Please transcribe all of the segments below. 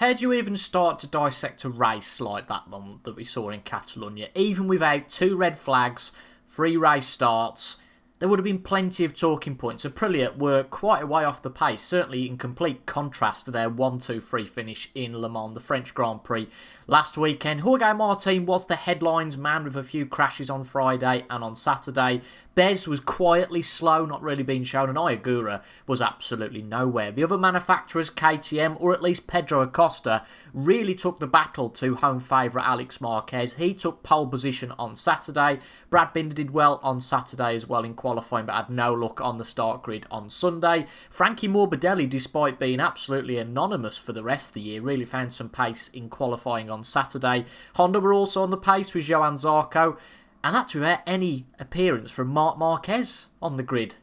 How do you even start to dissect a race like that one that we saw in Catalonia? Even without 2 red flags, 3 race starts, there would have been plenty of talking points. Aprilia were quite a way off the pace, certainly in complete contrast to their 1-2-3 finish in Le Mans, the French Grand Prix last weekend. Jorge Martin was the headlines man with a few crashes on Friday and on Saturday. Bez was quietly slow, not really being shown, and Ogura was absolutely nowhere. The other manufacturers, KTM, or at least Pedro Acosta, really took the battle to home favourite Alex Marquez. He took pole position on Saturday. Brad Binder did well on Saturday as well in qualifying, but had no luck on the start grid on Sunday. Frankie Morbidelli, despite being absolutely anonymous for the rest of the year, really found some pace in qualifying on Saturday. Honda were also on the pace with Johann Zarco, and that's without any appearance from Marc Marquez on the grid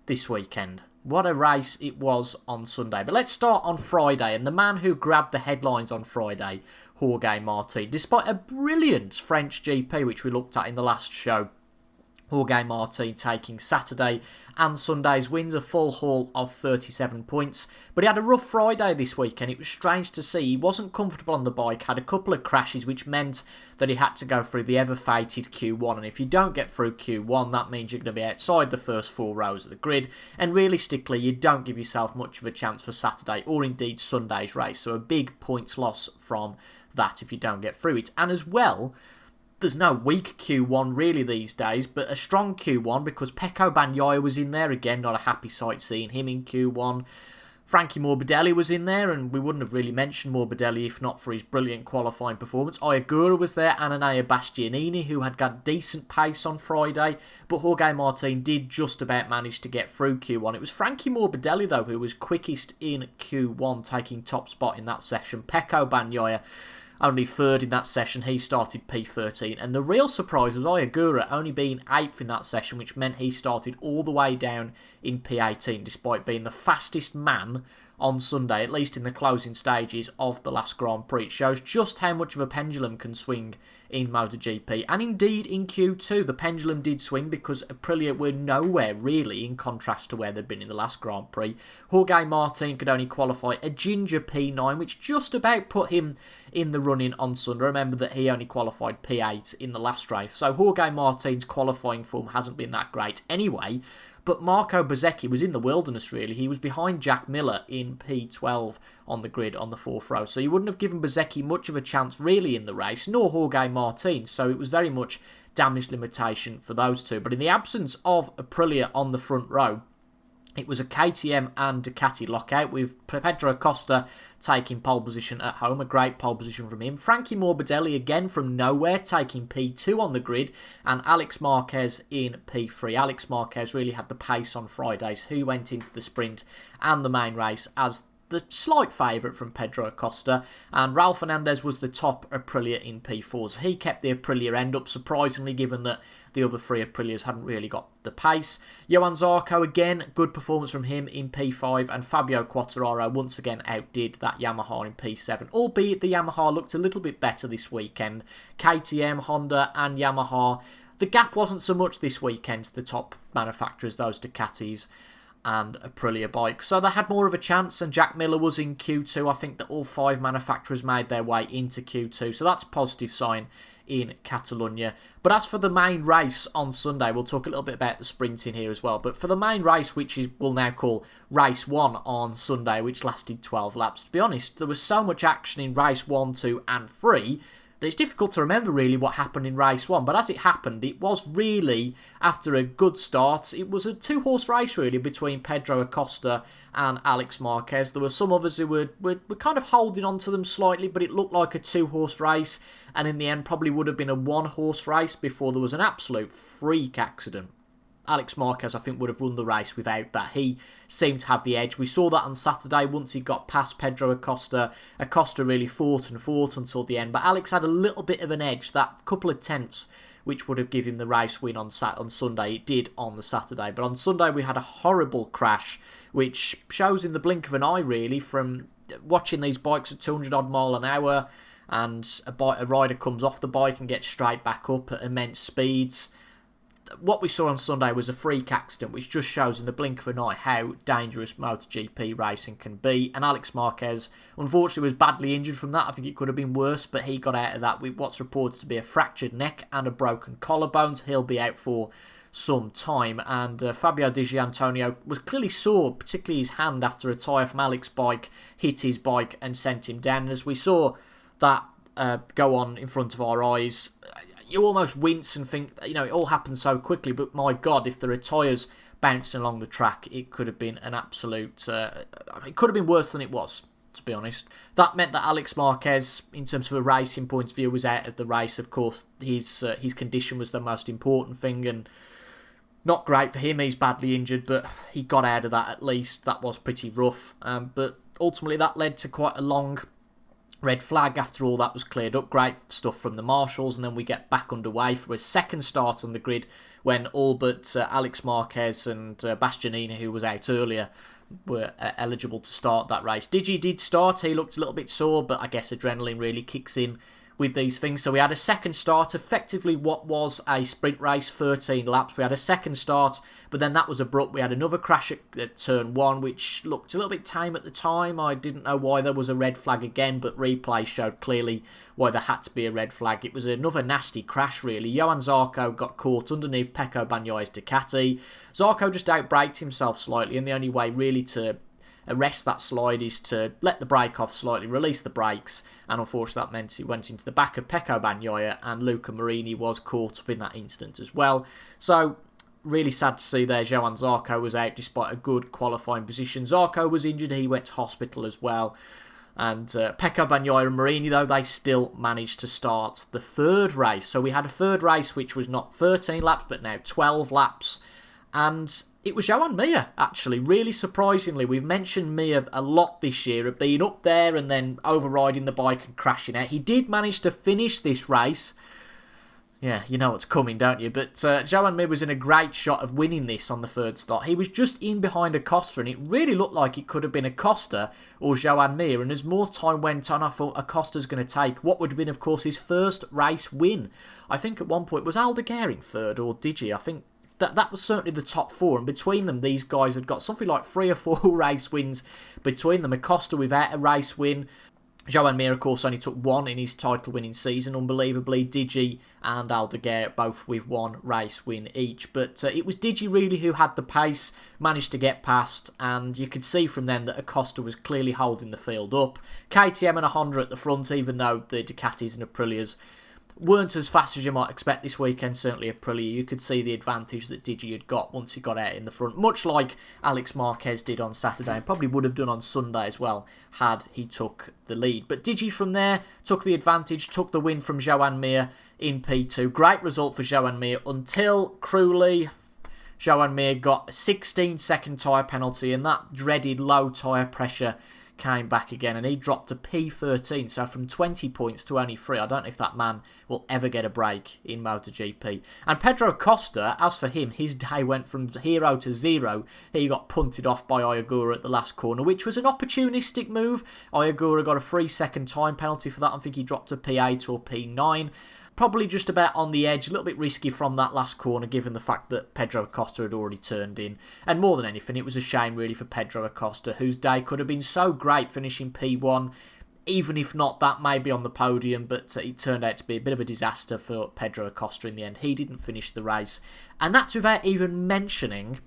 this weekend. What a race it was on Sunday. But let's start on Friday, and the man who grabbed the headlines on Friday, Jorge Martin. Despite a brilliant French GP, which we looked at in the last show, Jorge Martin taking Saturday and Sunday's wins, a full haul of 37 points. But he had a rough Friday this weekend. It was strange to see. He wasn't comfortable on the bike, had a couple of crashes, which meant that he had to go through the ever-fated Q1. And if you don't get through Q1, that means you're going to be outside the first 4 rows of the grid. And realistically, you don't give yourself much of a chance for Saturday or indeed Sunday's race. So a big points loss from that if you don't get through it. And as well, there's no weak Q1 really these days, but a strong Q1 because Pecco Bagnaia was in there again. Not a happy sight seeing him in Q1. Frankie Morbidelli was in there, and we wouldn't have really mentioned Morbidelli if not for his brilliant qualifying performance. Ogura was there, Ananea Bastianini, who had got decent pace on Friday, but Jorge Martin did just about manage to get through Q1. It was Frankie Morbidelli, though, who was quickest in Q1, taking top spot in that section. Pecco Bagnaia only 3rd in that session. He started P13. And the real surprise was Ogura only being 8th in that session, which meant he started all the way down in P18, despite being the fastest man on Sunday, at least in the closing stages of the last Grand Prix. It shows just how much of a pendulum can swing in MotoGP. And indeed, in Q2, the pendulum did swing because Aprilia were nowhere, really, in contrast to where they'd been in the last Grand Prix. Jorge Martin could only qualify a ginger P9, which just about put him in the running on Sunday. Remember that he only qualified P8 in the last race. So Jorge Martin's qualifying form hasn't been that great anyway. But Marco Bezzecchi was in the wilderness, really. He was behind Jack Miller in P12 on the grid on the 4th row. So you wouldn't have given Bezzecchi much of a chance, really, in the race, nor Jorge Martin. So it was very much damage limitation for those two. But in the absence of Aprilia on the front row, it was a KTM and Ducati lockout, with Pedro Acosta taking pole position at home, a great pole position from him. Frankie Morbidelli again from nowhere taking P2 on the grid, and Alex Marquez in P3. Alex Marquez really had the pace on Fridays, who went into the sprint and the main race as the slight favourite from Pedro Acosta, and Raul Fernandez was the top Aprilia in P4s. He kept the Aprilia end up, surprisingly, given that the other 3 Aprilias hadn't really got the pace. Johann Zarco, again, good performance from him in P5, and Fabio Quartararo once again outdid that Yamaha in P7, albeit the Yamaha looked a little bit better this weekend. KTM, Honda and Yamaha, the gap wasn't so much this weekend to the top manufacturers, those Ducatis and Aprilia bikes. So they had more of a chance, and Jack Miller was in Q2. I think that all 5 manufacturers made their way into Q2, so that's a positive sign in Catalonia. But as for the main race on Sunday, we'll talk a little bit about the sprinting here as well. But for the main race, which we'll now call Race 1 on Sunday, which lasted 12 laps, to be honest, there was so much action in Race 1, 2 and 3 that it's difficult to remember really what happened in Race 1. But as it happened, it was really, after a good start, it was a 2-horse race really between Pedro Acosta and Alex Marquez. There were some others who were kind of holding on to them slightly, but it looked like a 2-horse race, and in the end probably would have been a 1-horse race before there was an absolute freak accident. Alex Marquez, I think, would have run the race without that. He seemed to have the edge. We saw that on Saturday once he got past Pedro Acosta. Acosta really fought until the end, but Alex had a little bit of an edge, that couple of tenths, which would have given him the race win on Sunday. It did on the Saturday, but on Sunday we had a horrible crash, which shows in the blink of an eye really, from watching these bikes at 200 odd mile an hour, and a rider comes off the bike and gets straight back up at immense speeds. what we saw on Sunday was a freak accident, which just shows in the blink of an eye how dangerous MotoGP racing can be. And Alex Marquez, unfortunately, was badly injured from that. I think it could have been worse, but he got out of that with what's reported to be a fractured neck and a broken collarbone. He'll be out for some time. And Fabio Di Gianantonio was clearly sore, particularly his hand, after a tyre from Alex's bike hit his bike and sent him down. And as we saw that go on in front of our eyes, you almost wince and think, it all happened so quickly, but my God, if there are tyres bouncing along the track, it could have been an absolute... it could have been worse than it was, to be honest. That meant that Alex Marquez, in terms of a racing point of view, was out of the race. Of course, his condition was the most important thing, and not great for him. He's badly injured, but he got out of that at least. That was pretty rough. But ultimately, that led to quite a long red flag after all that was cleared up. Great stuff from the marshals, and then we get back underway for a second start on the grid when all but Alex Marquez and Bastianini, who was out earlier, were eligible to start that race. Digi did start. He looked a little bit sore, but I guess adrenaline really kicks in with these things. So we had a second start, effectively what was a sprint race, 13 laps. We had a second start, but then that was abrupt. We had another crash at turn 1, which looked a little bit tame at the time. I didn't know why there was a red flag again, but replay showed clearly why there had to be a red flag. It was another nasty crash, really. Johan Zarco got caught underneath Pecco Bagnaio's Ducati. Zarco just outbraked himself slightly, and the only way really to arrest that slide is to let the brake off slightly, release the brakes, and unfortunately that meant it went into the back of Pecco Bagnaia, and Luca Marini was caught up in that instance as well. So really sad to see there. Johan Zarco was out despite a good qualifying position. Zarco was injured, he went to hospital as well. And Pecco Bagnaia and Marini, though, they still managed to start the third race. So we had a third race which was not 13 laps but now 12 laps. And it was Joan Mir, actually, really surprisingly. We've mentioned Mir a lot this year, of being up there and then overriding the bike and crashing out. He did manage to finish this race. Yeah, you know what's coming, don't you? But Joan Mir was in a great shot of winning this on the third start. He was just in behind Acosta, and it really looked like it could have been Acosta or Joan Mir. And as more time went on, I thought Acosta's going to take what would have been, of course, his first race win. I think at one point, was Aldeguer third, or Digi? I think that was certainly the top four, and between them, these guys had got something like 3 or 4 race wins between them. Acosta without a race win. Joan Mir, of course, only took 1 in his title-winning season, unbelievably. Digi and Aldeguer both with 1 race win each. But it was Digi, really, who had the pace, managed to get past, and you could see from then that Acosta was clearly holding the field up. KTM and a Honda at the front, even though the Ducatis and Aprilias weren't as fast as you might expect this weekend. Certainly Aprilia, you could see the advantage that Digi had got once he got out in the front, much like Alex Marquez did on Saturday, and probably would have done on Sunday as well had he took the lead. But Digi from there took the advantage, took the win from Joan Mir in P2. Great result for Joan Mir until, cruelly, Joan Mir got a 16-second tyre penalty, and that dreaded low tyre pressure came back again, and he dropped to P13, so from 20 points to only 3. I don't know if that man will ever get a break in MotoGP. And Pedro Acosta, as for him, his day went from hero to zero. He got punted off by Ogura at the last corner, which was an opportunistic move. Ogura got a 3-second time penalty for that. I think he dropped to P8 or P9. Probably just about on the edge, a little bit risky from that last corner, given the fact that Pedro Acosta had already turned in. And more than anything, it was a shame, really, for Pedro Acosta, whose day could have been so great, finishing P1, even if not that, maybe on the podium, but it turned out to be a bit of a disaster for Pedro Acosta in the end. He didn't finish the race. And that's without even mentioning,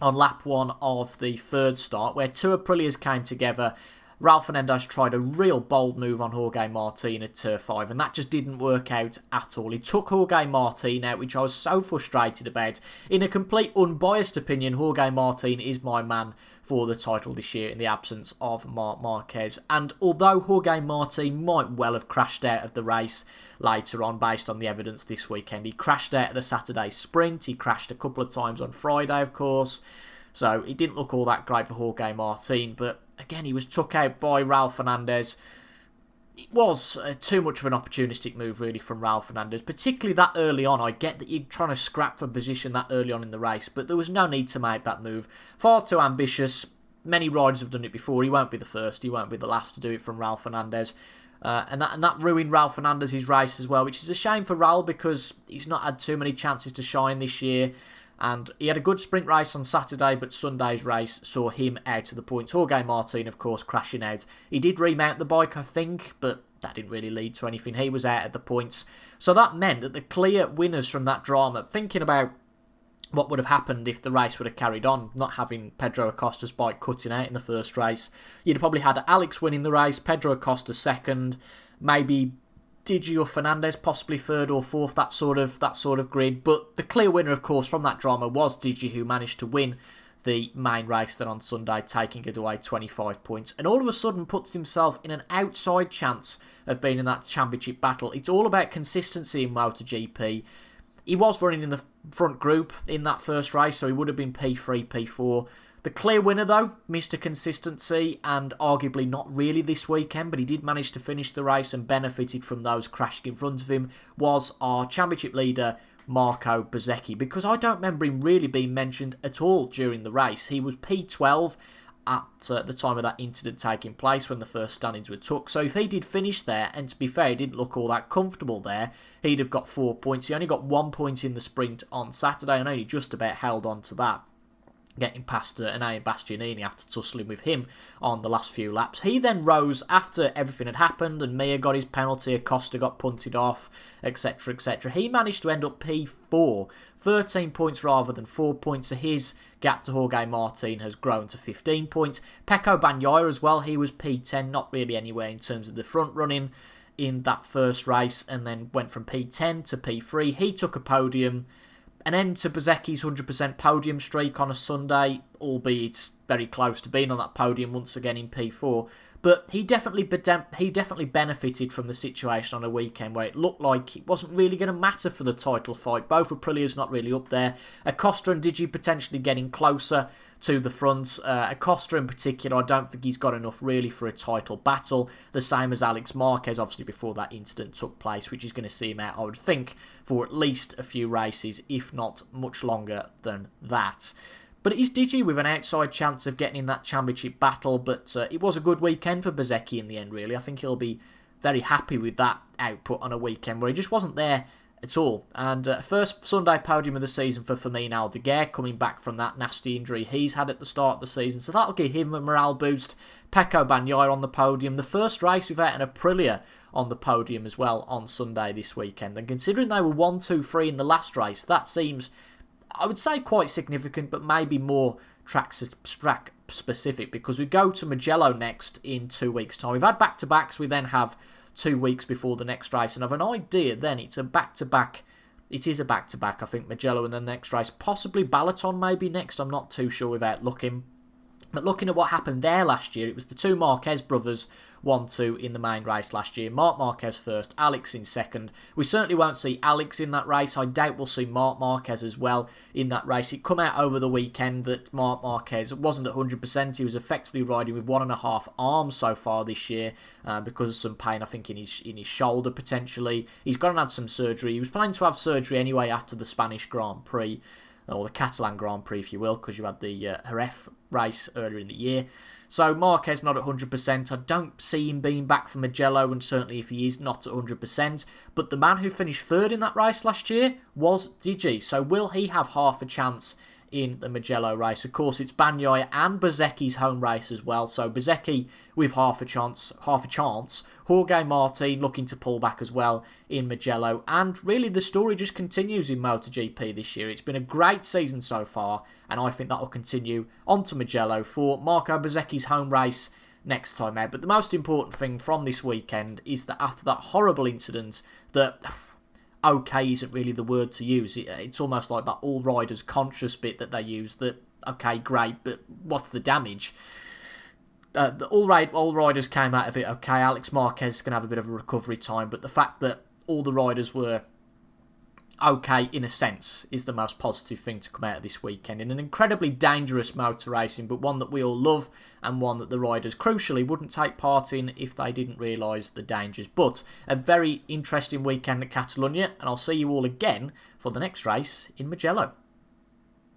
on lap 1 of the third start, where 2 Aprilias came together, Raul Fernandez tried a real bold move on Jorge Martin at Turf 5, and that just didn't work out at all. He took Jorge Martin out, which I was so frustrated about. In a complete unbiased opinion, Jorge Martin is my man for the title this year in the absence of Marc Marquez. And although Jorge Martin might well have crashed out of the race later on based on the evidence this weekend, he crashed out of the Saturday sprint, he crashed a couple of times on Friday, of course, so it didn't look all that great for Jorge Martin, but again, he was took out by Raul Fernandez. It was too much of an opportunistic move, really, from Raul Fernandez, particularly that early on. I get that you're trying to scrap for position that early on in the race, but there was no need to make that move. Far too ambitious. Many riders have done it before. He won't be the first. He won't be the last to do it from Raul Fernandez. And that ruined Raul Fernandez's race as well, which is a shame for Raul because he's not had too many chances to shine this year. And he had a good sprint race on Saturday, but Sunday's race saw him out of the points. Jorge Martin, of course, crashing out. He did remount the bike, I think, but that didn't really lead to anything. He was out of the points. So that meant that the clear winners from that drama, thinking about what would have happened if the race would have carried on, not having Pedro Acosta's bike cutting out in the first race, you'd have probably had Alex winning the race, Pedro Acosta second, maybe Digi or Fernandez possibly third or fourth, that sort of grid. But the clear winner, of course, from that drama was Digi, who managed to win the main race then on Sunday, taking it away 25 points. And all of a sudden puts himself in an outside chance of being in that championship battle. It's all about consistency in MotoGP. He was running in the front group in that first race, so he would have been P3, P4. The clear winner, though, Mr. Consistency, and arguably not really this weekend, but he did manage to finish the race and benefited from those crashing in front of him, was our championship leader, Marco Bezzecchi, because I don't remember him really being mentioned at all during the race. He was P12 at the time of that incident taking place when the first standings were took. So if he did finish there, and to be fair, he didn't look all that comfortable there, he'd have got 4 points. He only got 1 point in the sprint on Saturday and only just about held on to that, getting past Anaya Bastianini after tussling with him on the last few laps. He then rose after everything had happened and Mir got his penalty, Acosta got punted off, etc, etc. He managed to end up P4, 13 points rather than 4 points, so his gap to Jorge Martin has grown to 15 points. Pecco Bagnaia as well, he was P10, not really anywhere in terms of the front running in that first race, and then went from P10 to P3. He took a podium. An end to Bezzecchi's 100% podium streak on a Sunday, albeit very close to being on that podium once again in P4. But he definitely benefited from the situation on a weekend where it looked like it wasn't really going to matter for the title fight. Both Aprilia's not really up there. Acosta and Digi potentially getting closer to the front. Acosta in particular, I don't think he's got enough really for a title battle. The same as Alex Marquez, obviously before that incident took place, which is going to see him out, I would think, for at least a few races, if not much longer than that. But it is Digi with an outside chance of getting in that championship battle, but it was a good weekend for Bezzecchi in the end, really. I think he'll be very happy with that output on a weekend where he just wasn't there at all. And first Sunday podium of the season for Fermin Aldeguer, coming back from that nasty injury he's had at the start of the season, so that'll give him a morale boost. Pecco Bagnaia on the podium, the first race without an Aprilia on the podium as well on Sunday this weekend. And considering they were 1, 2, 3 in the last race, that seems, I would say, quite significant, but maybe more track specific, because we go to Mugello next in 2 weeks' time. We've had back-to-backs, we then have 2 weeks before the next race, and I've an idea then it's a back-to-back. It is a back-to-back, I think, Mugello and the next race. Possibly Balaton maybe next, I'm not too sure without looking. But looking at what happened there last year, it was the two Marquez brothers 1-2 in the main race last year. Marc Marquez first, Alex in second. We certainly won't see Alex in that race. I doubt we'll see Marc Marquez as well in that race. It come out over the weekend that Marc Marquez wasn't at 100%. He was effectively riding with 1.5 arms so far this year because of some pain, I think, in his shoulder potentially. He's gone and had some surgery. He was planning to have surgery anyway after the Spanish Grand Prix, or the Catalan Grand Prix, if you will, because you had the Jerez race earlier in the year. So Marquez not at 100%. I don't see him being back for Mugello, and certainly if he is not at 100%. But the man who finished third in that race last year was Digi. So will he have half a chance in the Mugello race? Of course, it's Bagnaia and Bezzecchi's home race as well. So Bezzecchi with half a chance. Jorge Martin looking to pull back as well in Mugello. And really the story just continues in MotoGP this year. It's been a great season so far, and I think that will continue on to Mugello for Marco Bezzecchi's home race next time out. But the most important thing from this weekend is that after that horrible incident, that okay isn't really the word to use. It's almost like that all riders conscious bit that they use, that okay, great, but what's the damage? All riders came out of it okay. Alex Marquez is going to have a bit of a recovery time, but the fact that all the riders were okay in a sense is the most positive thing to come out of this weekend in an incredibly dangerous motor racing, but one that we all love and one that the riders crucially wouldn't take part in if they didn't realise the dangers. But a very interesting weekend at Catalunya, and I'll see you all again for the next race in Mugello.